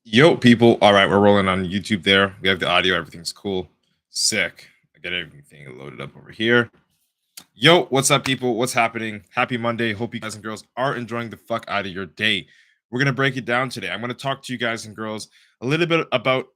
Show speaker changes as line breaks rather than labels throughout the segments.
Yo, people. All right, we're rolling on YouTube there. We have the audio. Everything's cool. Sick. I get everything loaded up over here. Yo, what's up, people? What's happening? Happy Monday. Hope you guys and girls are enjoying the fuck out of your day. We're going to break it down today. I'm going to talk to you guys and girls a little bit about,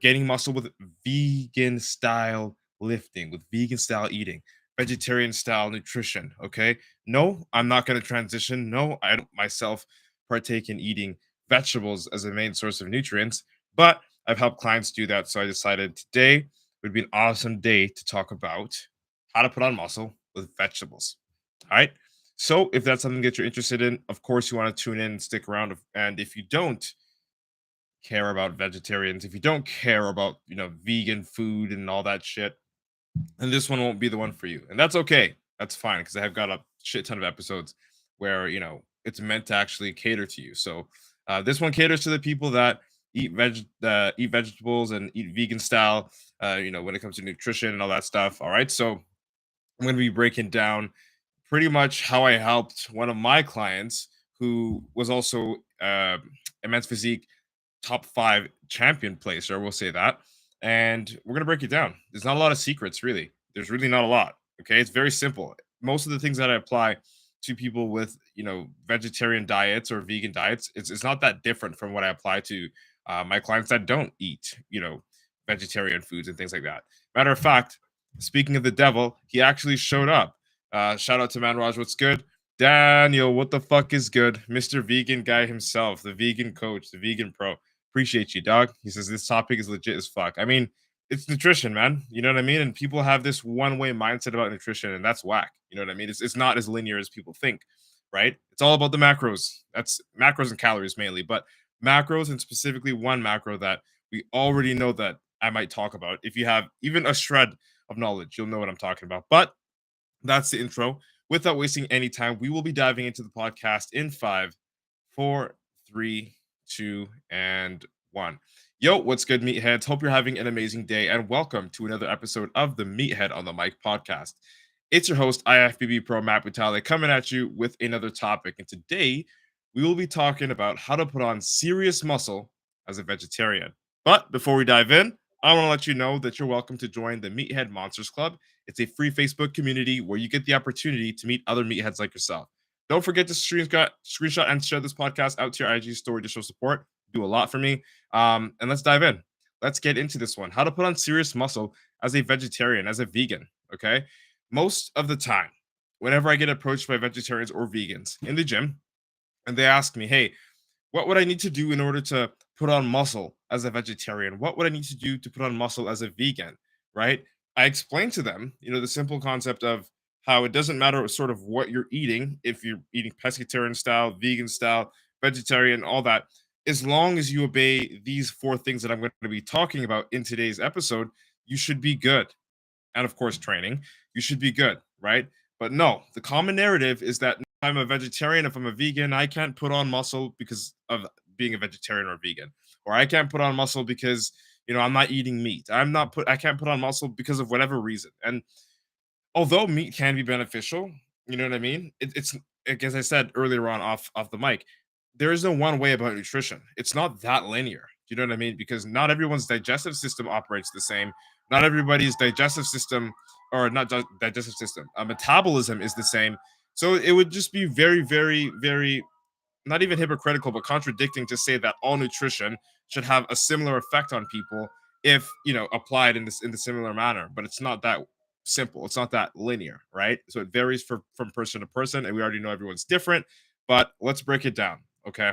getting muscle with vegan style lifting, with vegan style eating, vegetarian style nutrition. Okay. No, I'm not going to transition. No, I don't myself partake in eating vegetables as a main source of nutrients, but I've helped clients do that. So I decided today would be an awesome day to talk about how to put on muscle with vegetables. All right. So if that's something that you're interested in, of course you want to tune in and stick around. And if you don't care about vegetarians, if you don't care about, vegan food and all that shit, then this one won't be the one for you. And that's okay. That's fine because I have got a shit ton of episodes where, it's meant to actually cater to you. So this one caters to the people that eat vegetables and eat vegan style, when it comes to nutrition and all that stuff. All right. So I'm going to be breaking down pretty much how I helped one of my clients who was also a men's physique top 5 champion placer. We'll say that. And we're going to break it down. There's not a lot of secrets, really. There's really not a lot. Okay. It's very simple. Most of the things that I apply to people with, vegetarian diets or vegan diets, it's not that different from what I apply to my clients that don't eat, vegetarian foods and things like that. Matter of fact, speaking of the devil, he actually showed up. Shout out to Manraj. What's good? Daniel, what the fuck is good? Mr. Vegan guy himself, the vegan coach, the vegan pro. Appreciate you, dog. He says this topic is legit as fuck. I mean, it's nutrition, man. You know what I mean? And people have this one-way mindset about nutrition, and that's whack. You know what I mean? It's not as linear as people think, right? It's all about the macros. That's macros and calories mainly, but macros and specifically one macro that we already know that I might talk about. If you have even a shred of knowledge, you'll know what I'm talking about. But that's the intro. Without wasting any time, we will be diving into the podcast in 5, 4, 3, 2, and 1. Yo, what's good, meatheads? Hope you're having an amazing day, and welcome to another episode of the Meathead on the Mic podcast. It's your host, IFBB PRO Matt Butale, coming at you with another topic. And today, we will be talking about how to put on serious muscle as a vegetarian. But before we dive in, I want to let you know that you're welcome to join the Meathead Monsters Club. It's a free Facebook community where you get the opportunity to meet other meatheads like yourself. Don't forget to screenshot and share this podcast out to your IG story to show support. Do a lot for me. And let's dive in. Let's get into this one. How to put on serious muscle as a vegetarian, as a vegan. Okay. Most of the time, whenever I get approached by vegetarians or vegans in the gym, and they ask me, hey, what would I need to do in order to put on muscle as a vegetarian? What would I need to do to put on muscle as a vegan? Right? I explain to them, the simple concept of how it doesn't matter sort of what you're eating, if you're eating pescatarian style, vegan style, vegetarian, all that, as long as you obey these 4 things that I'm going to be talking about in today's episode, you should be good. And of course, training, you should be good, right? But no, the common narrative is that if I'm a vegetarian, if I'm a vegan, I can't put on muscle because of being a vegetarian or vegan, or I can't put on muscle because I'm not eating meat. I can't put on muscle because of whatever reason. And although meat can be beneficial, you know what I mean? It's like, as I said earlier on off the mic, there is no one way about nutrition. It's not that linear. Do you know what I mean? Because not everyone's digestive system operates the same. Not everybody's digestive system, or not digestive system, metabolism is the same. So it would just be very, very, very not even hypocritical, but contradicting to say that all nutrition should have a similar effect on people if applied in the similar manner. But it's not that simple. It's not that linear, right? So it varies from person to person, and we already know everyone's different. But let's break it down, okay?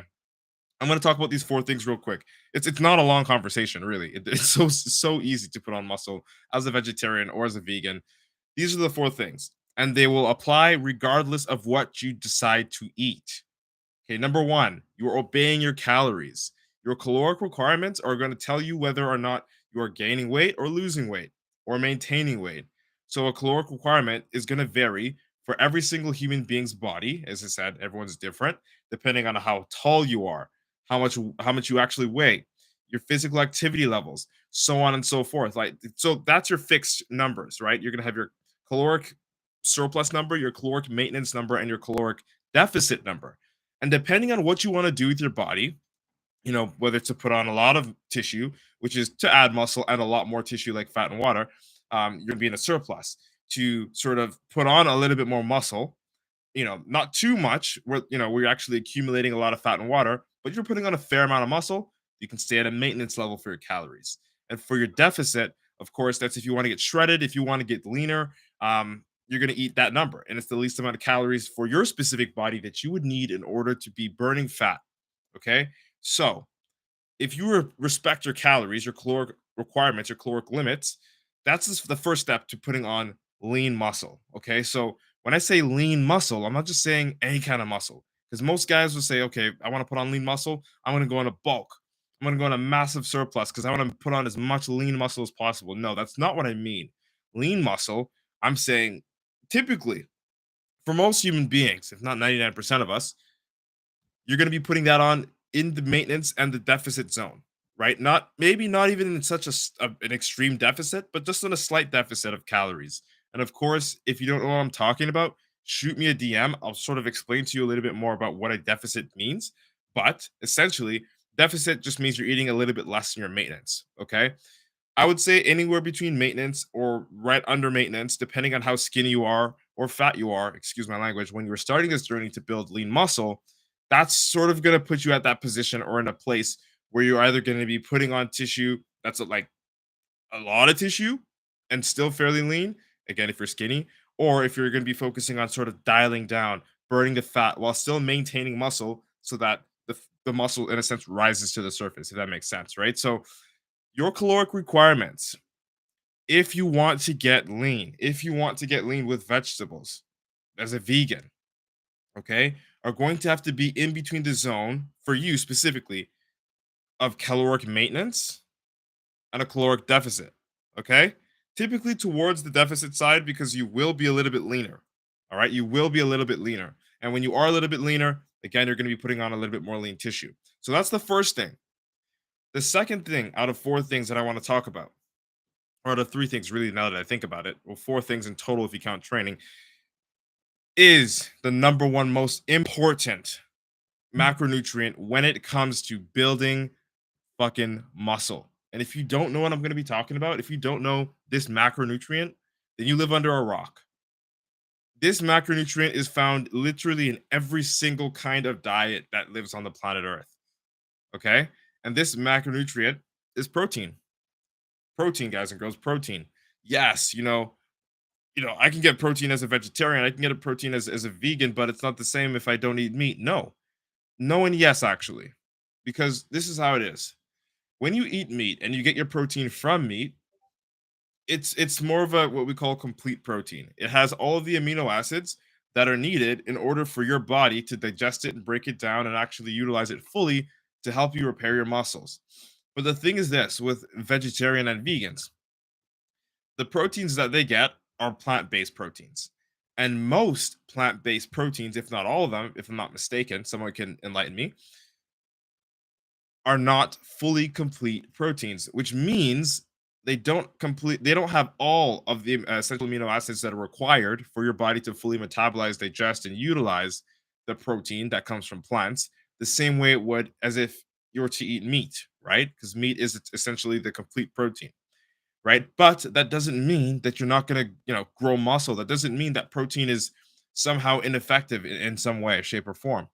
I'm going to talk about these 4 things real quick. It's not a long conversation, really. It's so easy to put on muscle as a vegetarian or as a vegan. These are the 4 things, and they will apply regardless of what you decide to eat. Okay, number 1, you're obeying your calories. Your caloric requirements are going to tell you whether or not you are gaining weight or losing weight or maintaining weight. So a caloric requirement is going to vary for every single human being's body. As I said, everyone's different depending on how tall you are, how much you actually weigh, your physical activity levels, so on and so forth. Like, so that's your fixed numbers, right? You're going to have your caloric surplus number, your caloric maintenance number, and your caloric deficit number. And depending on what you want to do with your body, whether to put on a lot of tissue, which is to add muscle, and a lot more tissue like fat and water, you're going to be in a surplus. To sort of put on a little bit more muscle, not too much where you're actually accumulating a lot of fat and water, but you're putting on a fair amount of muscle, you can stay at a maintenance level for your calories. And for your deficit, of course, that's if you want to get shredded, if you want to get leaner, you're going to eat that number. And it's the least amount of calories for your specific body that you would need in order to be burning fat. Okay. So if you respect your calories, your caloric requirements, your caloric limits, that's the first step to putting on lean muscle. Okay. So when I say lean muscle, I'm not just saying any kind of muscle, because most guys will say, okay, I want to put on lean muscle. I'm going to go in a bulk. I'm going to go in a massive surplus because I want to put on as much lean muscle as possible. No, that's not what I mean. Lean muscle, I'm saying typically for most human beings, if not 99% of us, you're going to be putting that on in the maintenance and the deficit zone, right? Not maybe not even in such an extreme deficit, but just in a slight deficit of calories. And of course, if you don't know what I'm talking about, shoot me a DM. I'll sort of explain to you a little bit more about what a deficit means. But essentially, deficit just means you're eating a little bit less than your maintenance. Okay. I would say anywhere between maintenance or right under maintenance, depending on how skinny you are or fat you are, excuse my language, when you're starting this journey to build lean muscle, that's sort of going to put you at that position or in a place where you're either going to be putting on tissue that's like a lot of tissue and still fairly lean, again, if you're skinny, or if you're going to be focusing on sort of dialing down, burning the fat while still maintaining muscle so that the muscle, in a sense, rises to the surface, if that makes sense, right? So, your caloric requirements, if you want to get lean, if you want to get lean with vegetables as a vegan, okay, are going to have to be in between the zone for you specifically of caloric maintenance and a caloric deficit. Okay. Typically towards the deficit side because you will be a little bit leaner. All right. You will be a little bit leaner. And when you are a little bit leaner, again, you're going to be putting on a little bit more lean tissue. So that's the first thing. The second thing out of four things that I want to talk about, or out of three things, really, now that I think about it, well, four things in total if you count training, is the number one most important macronutrient when it comes to building fucking muscle. And if you don't know what I'm going to be talking about, if you don't know this macronutrient, then you live under a rock. This macronutrient is found literally in every single kind of diet that lives on the planet Earth. Okay? And this macronutrient is protein. Protein, guys and girls, protein. Yes, I can get protein as a vegetarian. I can get a protein as a vegan, but it's not the same if I don't eat meat. No. No and yes, actually. Because this is how it is. When you eat meat and you get your protein from meat, it's more of a what we call complete protein. It has all of the amino acids that are needed in order for your body to digest it and break it down and actually utilize it fully to help you repair your muscles. But the thing is this with vegetarian and vegans, the proteins that they get are plant-based proteins. And most plant-based proteins, if not all of them, if I'm not mistaken, someone can enlighten me, are not fully complete proteins, which means they don't have all of the essential amino acids that are required for your body to fully metabolize, digest, and utilize the protein that comes from plants the same way it would as if you were to eat meat, right? Because meat is essentially the complete protein, right? But that doesn't mean that you're not going to, grow muscle. That doesn't mean that protein is somehow ineffective in some way, shape, or form.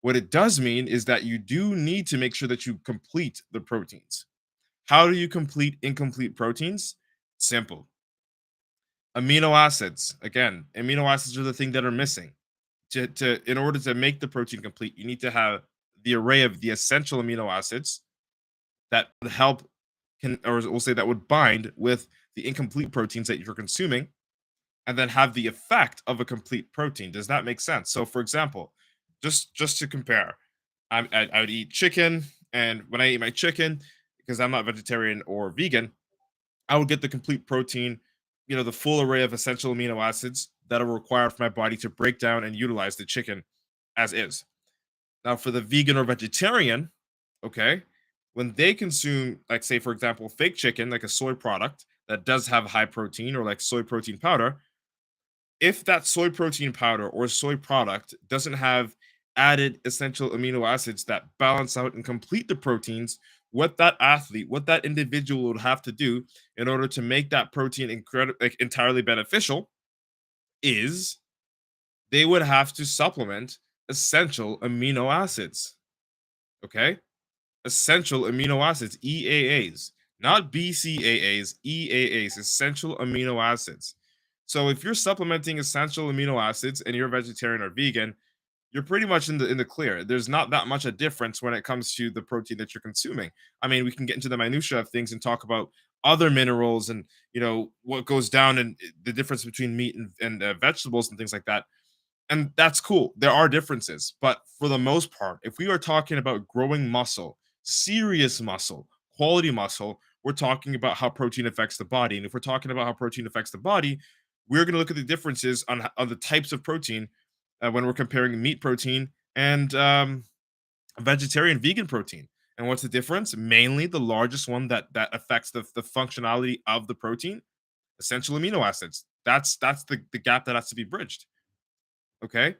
What it does mean is that you do need to make sure that you complete the proteins. How do you complete incomplete proteins? Simple. Amino acids. Again, amino acids are the thing that are missing. In order to make the protein complete, you need to have the array of the essential amino acids that would help or we'll say that would bind with the incomplete proteins that you're consuming and then have the effect of a complete protein. Does that make sense? So for example, just to compare, I would eat chicken, and when I eat my chicken, because I'm not vegetarian or vegan, I would get the complete protein, the full array of essential amino acids that are required for my body to break down and utilize the chicken as is. Now, for the vegan or vegetarian, okay, when they consume, like, say, for example, fake chicken, like a soy product that does have high protein or like soy protein powder, if that soy protein powder or soy product doesn't have added essential amino acids that balance out and complete the proteins what that athlete, what that individual would have to do in order to make that protein entirely beneficial is they would have to supplement essential amino acids. Okay? Essential amino acids, EAAs, not BCAAs, EAAs, essential amino acids. So if you're supplementing essential amino acids and you're vegetarian or vegan, you're pretty much in the clear. There's not that much a difference when it comes to the protein that you're consuming. I mean, we can get into the minutia of things and talk about other minerals and what goes down and the difference between meat and vegetables and things like that. And that's cool. There are differences, but for the most part, if we are talking about growing muscle, serious muscle, quality muscle, we're talking about how protein affects the body. And if we're talking about how protein affects the body, we're going to look at the differences on the types of protein when we're comparing meat protein and vegetarian vegan protein. And what's the difference? Mainly the largest one that affects the functionality of the protein, essential amino acids. That's the gap that has to be bridged. Okay.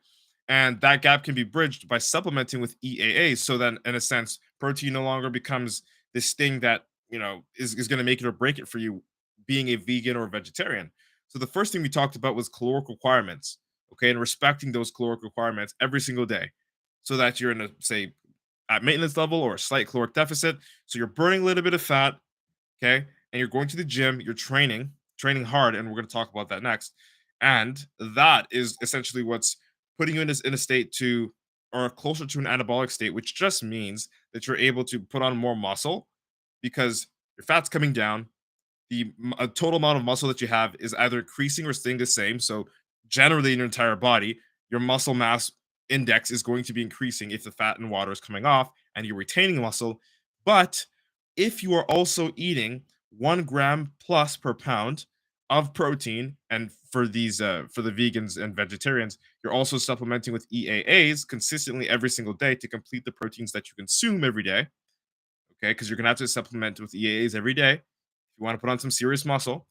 And that gap can be bridged by supplementing with EAA. So then, in a sense, protein no longer becomes this thing that, is going to make it or break it for you being a vegan or a vegetarian. So the first thing we talked about was caloric requirements. Okay. And respecting those caloric requirements every single day so that you're in a, say, at maintenance level or a slight caloric deficit. So you're burning a little bit of fat. Okay. And you're going to the gym, you're training hard. And we're going to talk about that next. And that is essentially what's putting you in a state to or closer to an anabolic state, which just means that you're able to put on more muscle because your fat's coming down. The total amount of muscle that you have is either increasing or staying the same. So, generally, in your entire body, your muscle mass index is going to be increasing if the fat and water is coming off and you're retaining muscle. But if you are also eating 1 gram plus per pound of protein, and for the vegans and vegetarians, you're also supplementing with EAAs consistently every single day to complete the proteins that you consume every day. Okay, because you're gonna have to supplement with EAAs every day if you want to put on some serious muscle.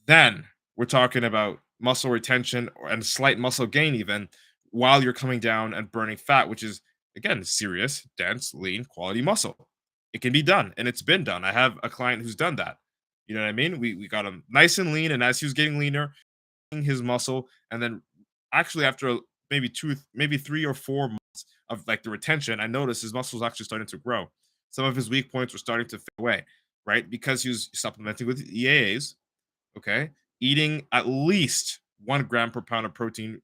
Then we're talking about muscle retention and slight muscle gain, even while you're coming down and burning fat, which is again serious, dense, lean, quality muscle. It can be done, and it's been done. I have a client who's done that. You know what I mean? We got him nice and lean, and as he was getting leaner, his muscle, and then actually after maybe maybe 3 or 4 months of like the retention, I noticed his muscles actually starting to grow. Some of his weak points were starting to fade away, right? Because he was supplementing with EAAs, okay, eating at least 1 gram per pound of protein.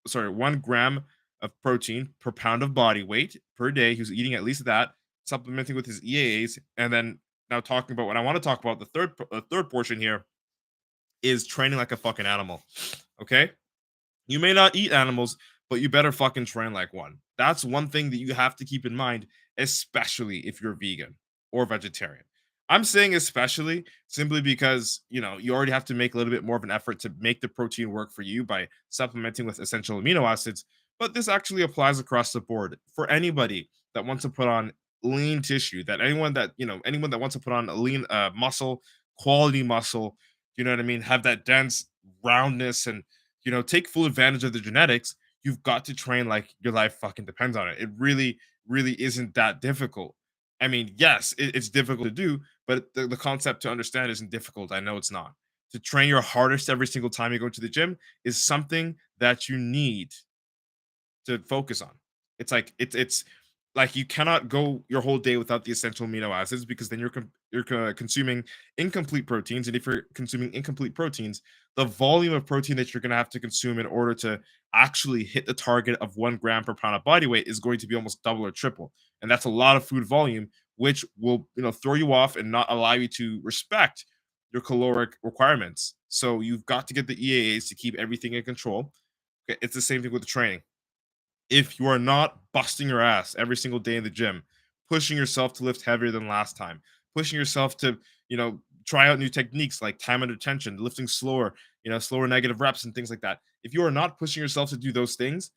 Sorry, 1 gram of protein per pound of body weight per day. He was eating at least that, supplementing with his EAAs, and then now talking about what I want to talk about. The third portion here is training like a fucking animal. Okay, you may not eat animals, but you better fucking train like one. That's one thing that you have to keep in mind, especially if you're vegan or vegetarian. I'm saying especially simply because, you already have to make a little bit more of an effort to make the protein work for you by supplementing with essential amino acids. But this actually applies across the board for anybody that wants to put on lean tissue, that anyone that wants to put on a lean muscle, quality muscle, you know what I mean? Have that dense roundness and take full advantage of the genetics. You've got to train like your life fucking depends on it. It really, really isn't that difficult. I mean, yes, it's difficult to do, but the concept to understand isn't difficult. I know it's not. To train your hardest every single time you go to the gym is something that you need to focus on. It's like you cannot go your whole day without the essential amino acids because then you're consuming incomplete proteins, and if you're consuming incomplete proteins, the volume of protein that you're going to have to consume in order to actually hit the target of 1 gram per pound of body weight is going to be almost double or triple, and that's a lot of food volume, which will throw you off and not allow you to respect your caloric requirements. So you've got to get the EAAs to keep everything in control. Okay, it's the same thing with the training. If you are not busting your ass every single day in the gym, pushing yourself to lift heavier than last time, pushing yourself to, try out new techniques like time under tension, lifting slower, slower negative reps and things like that. If you are not pushing yourself to do those things,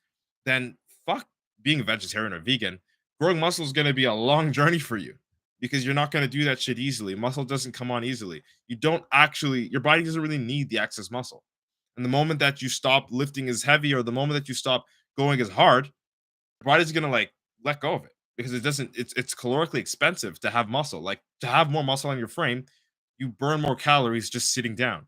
then fuck being a vegetarian or vegan. Growing muscle is going to be a long journey for you because you're not going to do that shit easily. Muscle doesn't come on easily. Your body doesn't really need the excess muscle. And the moment that you stop lifting as heavy or the moment that you stop going as hard, your body's gonna like let go of it because it doesn't. It's calorically expensive to have muscle. Like to have more muscle on your frame, you burn more calories just sitting down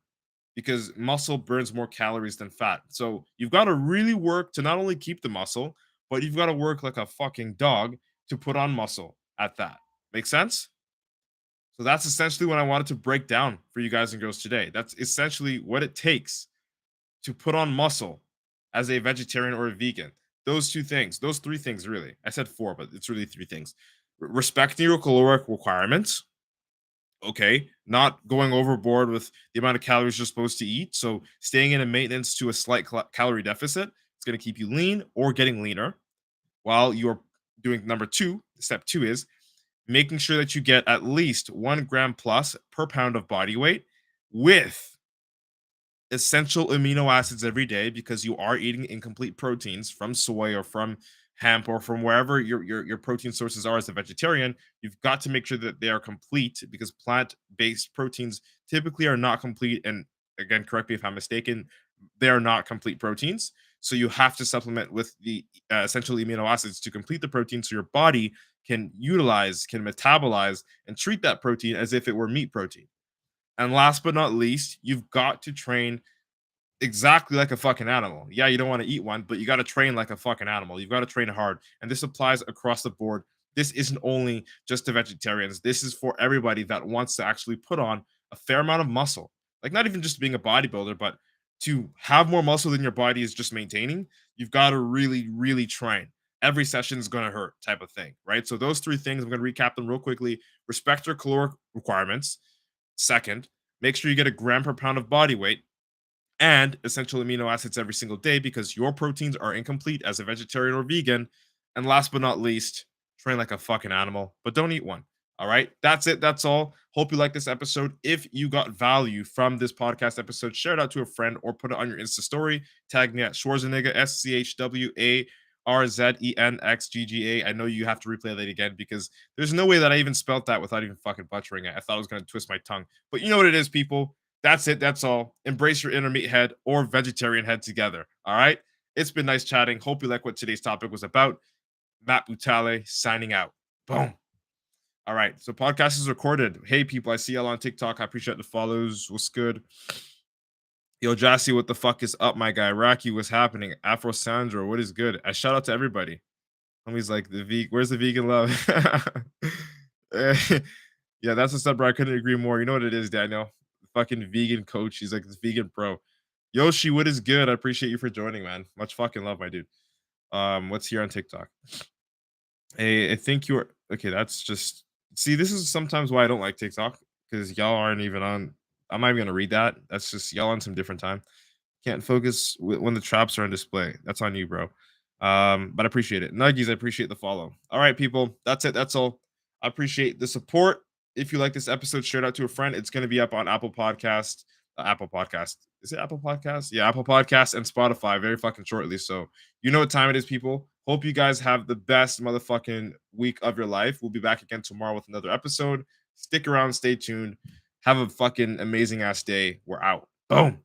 because muscle burns more calories than fat. So you've got to really work to not only keep the muscle, but you've got to work like a fucking dog to put on muscle at that. Make sense? So that's essentially what I wanted to break down for you guys and girls today. That's essentially what it takes to put on muscle as a vegetarian or a vegan. Those two things, those three things, really. I said four, but it's really three things. Respecting your caloric requirements, okay, not going overboard with the amount of calories you're supposed to eat. So staying in a maintenance to a slight calorie deficit, it's going to keep you lean or getting leaner while you're doing number two. Step two is making sure that you get at least 1 gram plus per pound of body weight with essential amino acids every day because you are eating incomplete proteins from soy or from hemp or from wherever your protein sources are as a vegetarian. You've got to make sure that they are complete because plant-based proteins typically are not complete. And again, correct me if I'm mistaken, they are not complete proteins. So you have to supplement with the essential amino acids to complete the protein so your body can utilize, can metabolize, and treat that protein as if it were meat protein. And last but not least, you've got to train exactly like a fucking animal. Yeah, you don't want to eat one, but you got to train like a fucking animal. You've got to train hard. And this applies across the board. This isn't only just to vegetarians. This is for everybody that wants to actually put on a fair amount of muscle. Like not even just being a bodybuilder, but to have more muscle than your body is just maintaining. You've got to really, really train. Every session is going to hurt type of thing, right? So those three things, I'm going to recap them real quickly. Respect your caloric requirements. Second, make sure you get a gram per pound of body weight and essential amino acids every single day because your proteins are incomplete as a vegetarian or vegan. And last but not least, train like a fucking animal, but don't eat one. All right. That's it. That's all. Hope you like this episode. If you got value from this podcast episode, share it out to a friend or put it on your Insta story. Tag me at Schwarzenegger, SCHWARZENXGGA. I know you have to replay that again because there's no way that I even spelt that without even fucking butchering it. I thought I was going to twist my tongue. But you know what it is, people. That's it. That's all. Embrace your inner meathead or vegetarian head together. All right. It's been nice chatting. Hope you like what today's topic was about. Matt Butale signing out. Boom. All right. So podcast is recorded. Hey people, I see y'all on TikTok. I appreciate the follows. What's good? Yo, Jassy, what the fuck is up, my guy? Rocky, what's happening? Afro Sandro, what is good? I shout out to everybody. Homie's like where's the vegan love? Yeah, that's the stuff, bro. I couldn't agree more. You know what it is, Daniel? Fucking vegan coach. He's like this vegan pro. Yoshi, what is good? I appreciate you for joining, man. Much fucking love, my dude. What's here on TikTok? Hey, I think you're okay. That's just see, this is sometimes why I don't like TikTok because y'all aren't even on. I'm not even gonna read that. That's just y'all on some different time. Can't focus when the traps are on display. That's on you, bro. But I appreciate it. Nuggies, I appreciate the follow. All right, people. That's it. That's all. I appreciate the support. If you like this episode, share it out to a friend. It's going to be up on Apple Podcast. Apple Podcast. Is it Apple Podcast? Yeah, Apple Podcast and Spotify very fucking shortly. So you know what time it is, people. Hope you guys have the best motherfucking week of your life. We'll be back again tomorrow with another episode. Stick around. Stay tuned. Have a fucking amazing ass day. We're out. Boom.